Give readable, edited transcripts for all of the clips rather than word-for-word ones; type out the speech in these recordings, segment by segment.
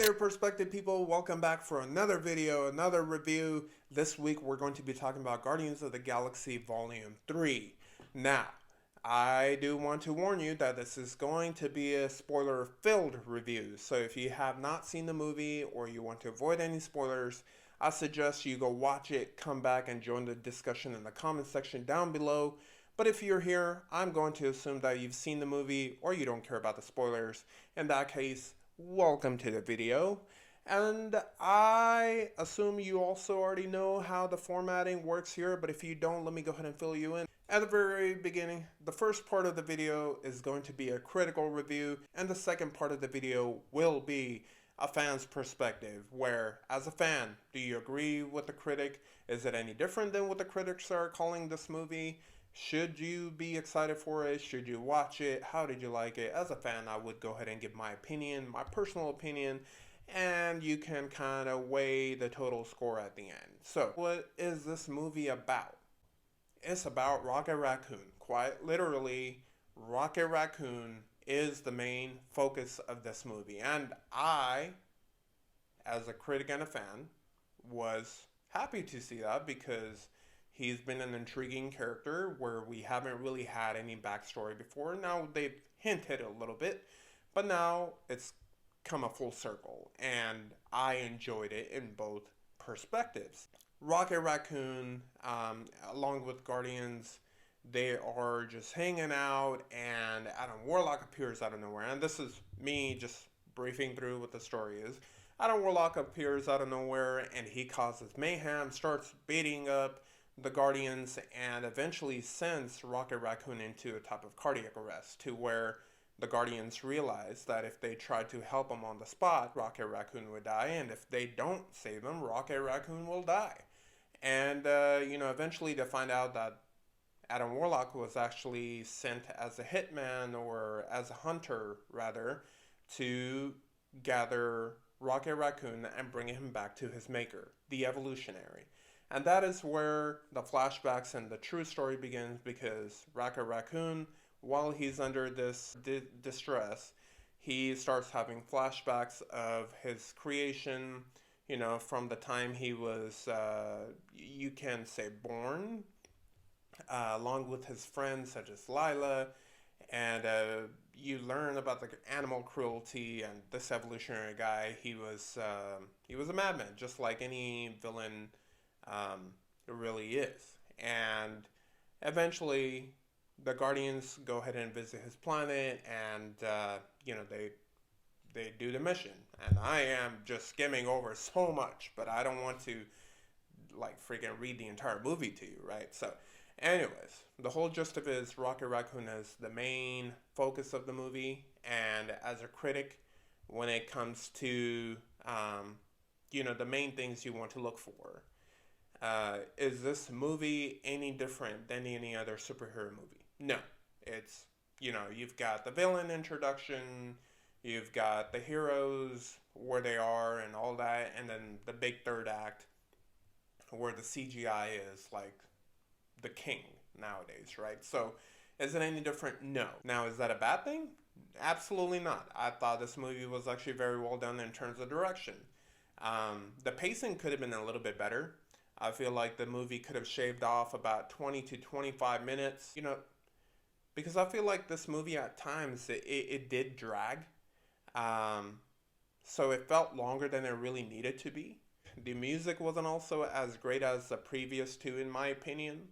there, Perspective people. Welcome back for another video, another review. This week we're going to be talking about Guardians of the Galaxy Volume 3. Now, I do want to warn you that this is going to be a spoiler-filled review. So if you have not seen the movie or you want to avoid any spoilers, I suggest you go watch it, come back and join the discussion in the comment section down below. But if you're here, I'm going to assume that you've seen the movie or you don't care about the spoilers. In that case, welcome to the video. And I assume you also already know how the formatting works here, but if you don't, let me go ahead and fill you in. At the very beginning, the first part of the video is going to be a critical review, and the second part of the video will be a fan's perspective, where, as a fan, do you agree with the critic? Is it any different than what the critics are calling this movie? Should you be excited for it? Should you watch it? How did you like it? As a fan, I would go ahead and give my opinion, my personal opinion, and you can kind of weigh the total score at the end. So, what is this movie about? It's about Rocket Raccoon. Quite literally, Rocket Raccoon is the main focus of this movie. And I, as a critic and a fan, was happy to see that because he's been an intriguing character where we haven't really had any backstory before. Now they've hinted a little bit, but now it's come a full circle, and I enjoyed it in both perspectives. Rocket Raccoon, along with Guardians, they are just hanging out, and Adam Warlock appears out of nowhere. And this is me just briefing through what the story is. Adam Warlock appears out of nowhere, and he causes mayhem, starts beating up the Guardians, and eventually sends Rocket Raccoon into a type of cardiac arrest, to where the Guardians realize that if they try to help him on the spot, Rocket Raccoon would die, and if they don't save him, Rocket Raccoon will die. And, eventually they find out that Adam Warlock was actually sent as a hitman, or as a hunter, rather, to gather Rocket Raccoon and bring him back to his maker, the Evolutionary. And that is where the flashbacks and the true story begins, because Rocket Raccoon, while he's under this distress, he starts having flashbacks of his creation, from the time he was, you can say, born, along with his friends such as Lila, and you learn about the animal cruelty and this evolutionary guy. He was a madman, just like any villain it really is. And eventually the Guardians go ahead and visit his planet, and they do the mission. And I am just skimming over so much, but I don't want to freaking read the entire movie to you, right? So anyways, the whole gist of it is Rocket Raccoon is the main focus of the movie. And as a critic, when it comes to the main things you want to look for, is this movie any different than any other superhero movie? No. It's, you've got the villain introduction, you've got the heroes, where they are and all that, and then the big third act, where the CGI is like the king nowadays, right? So, is it any different? No. Now, is that a bad thing? Absolutely not. I thought this movie was actually very well done in terms of direction. The pacing could have been a little bit better. I feel like the movie could have shaved off about 20 to 25 minutes, because I feel like this movie at times, it did drag. So it felt longer than it really needed to be. The music wasn't also as great as the previous two, in my opinion.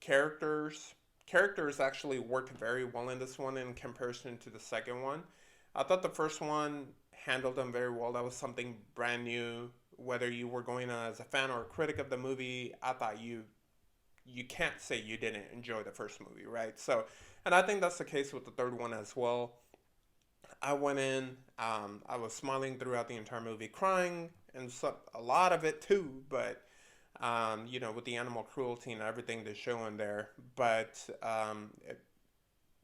Characters actually worked very well in this one in comparison to the second one. I thought the first one handled them very well. That was something brand new. Whether you were going as a fan or a critic of the movie, I thought you can't say you didn't enjoy the first movie, right? So, and I think that's the case with the third one as well. I went in, I was smiling throughout the entire movie, crying, and a lot of it too, but, with the animal cruelty and everything they show in there. But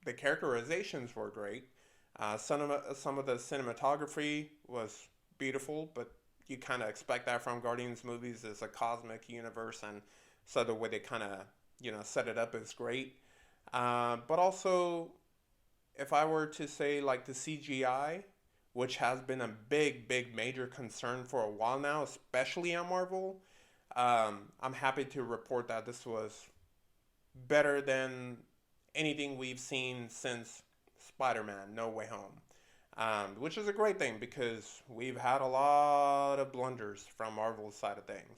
the characterizations were great. Some of the cinematography was beautiful, but you kind of expect that from Guardians movies. It's a cosmic universe, and so the way they kind of, set it up is great. But also, if I were to say, the CGI which has been a big major concern for a while now, especially on Marvel. I'm happy to report that this was better than anything we've seen since Spider-Man No Way Home. Which is a great thing because we've had a lot of blunders from Marvel's side of things.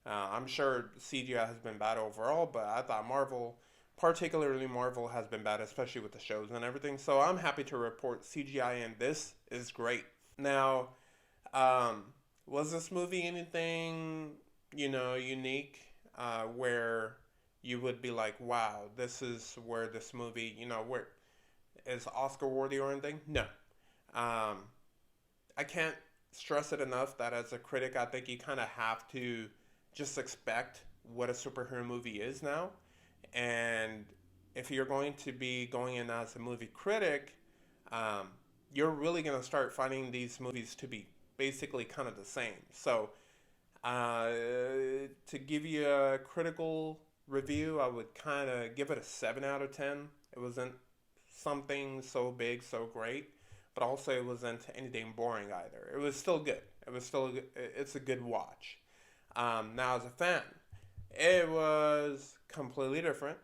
I'm sure CGI has been bad overall, but I thought Marvel, particularly Marvel, has been bad, especially with the shows and everything. So I'm happy to report CGI in this is great. Now, um, was this movie anything, unique, where you would be like, wow, this is where this movie, where is Oscar worthy or anything? No. Um, I can't stress it enough that as a critic, I think you kind of have to just expect what a superhero movie is now. And if you're going to be going in as a movie critic, um, you're really going to start finding these movies to be basically kind of the same. So, uh, to give you a critical review, I would kind of give it a 7 out of 10. It wasn't something so big, so great, but also it wasn't anything boring either. It was still good. It's a good watch. Now, as a fan, it was completely different.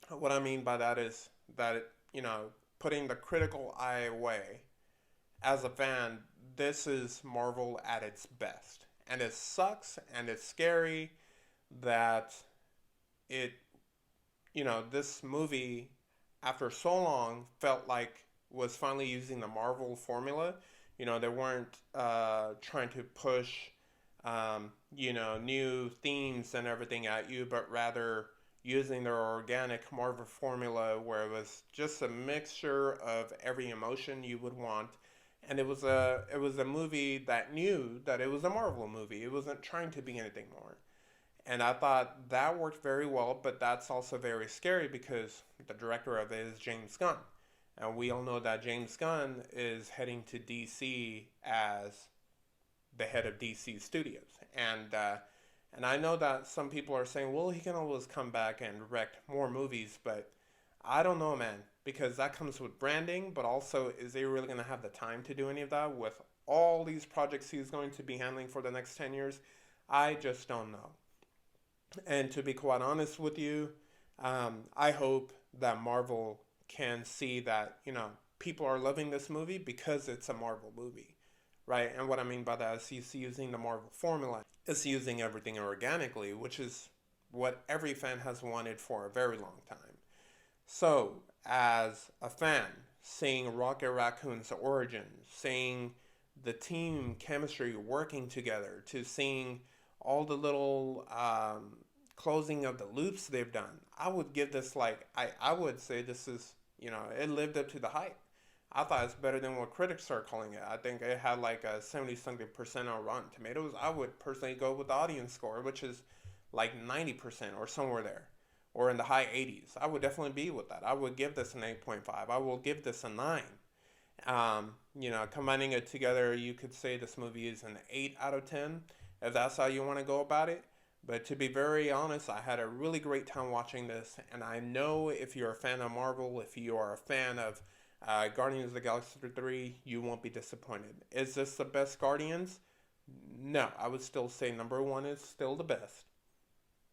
What I mean by that is that, putting the critical eye away, as a fan, this is Marvel at its best. And it sucks and it's scary that it, this movie, after so long, felt like was finally using the Marvel formula. They weren't trying to push, new themes and everything at you, but rather using their organic Marvel formula where it was just a mixture of every emotion you would want. And it was a movie that knew that it was a Marvel movie. It wasn't trying to be anything more. And I thought that worked very well, but that's also very scary because the director of it is James Gunn. And we all know that James Gunn is heading to DC as the head of DC Studios. And I know that some people are saying, well, he can always come back and direct more movies, but I don't know, man, because that comes with branding, but also is he really going to have the time to do any of that with all these projects he's going to be handling for the next 10 years? I just don't know. And to be quite honest with you, I hope that Marvel can see that, people are loving this movie because it's a Marvel movie, right? And what I mean by that is he's using the Marvel formula. It's using everything organically, which is what every fan has wanted for a very long time. So, as a fan, seeing Rocket Raccoon's origin, seeing the team chemistry working together, to seeing all the little closing of the loops they've done, I would give this I would say this is, it lived up to the hype. I thought it's better than what critics are calling it. I think it had like a 70 something percent on Rotten Tomatoes. I would personally go with the audience score, which is like 90% or somewhere there, or in the high 80s. I would definitely be with that. I would give this an 8.5. I will give this a 9. Combining it together, you could say this movie is an 8 out of 10, if that's how you want to go about it. But to be very honest, I had a really great time watching this, and I know if you're a fan of Marvel, if you are a fan of Guardians of the Galaxy 3, you won't be disappointed. Is this the best Guardians? No, I would still say number one is still the best.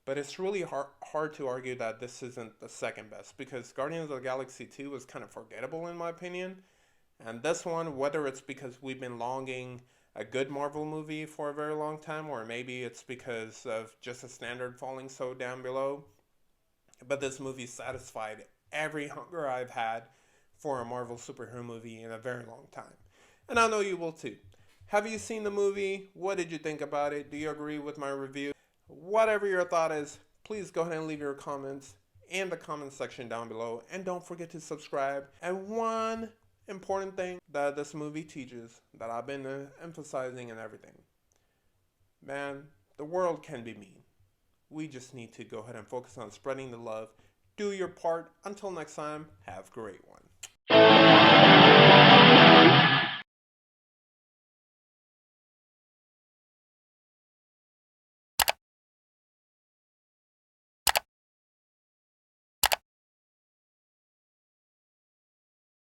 But it's really hard to argue that this isn't the second best, because Guardians of the Galaxy 2 was kind of forgettable in my opinion. And this one, whether it's because we've been longing a good Marvel movie for a very long time, or maybe it's because of just a standard falling so down below, but this movie satisfied every hunger I've had for a Marvel superhero movie in a very long time. And I know you will too. Have you seen the movie? What did you think about it? Do you agree with my review? Whatever your thought is, please go ahead and leave your comments in the comment section down below. And don't forget to subscribe. And one important thing that this movie teaches, that I've been emphasizing and everything. Man, the world can be mean. We just need to go ahead and focus on spreading the love. Do your part. Until next time, have a great one.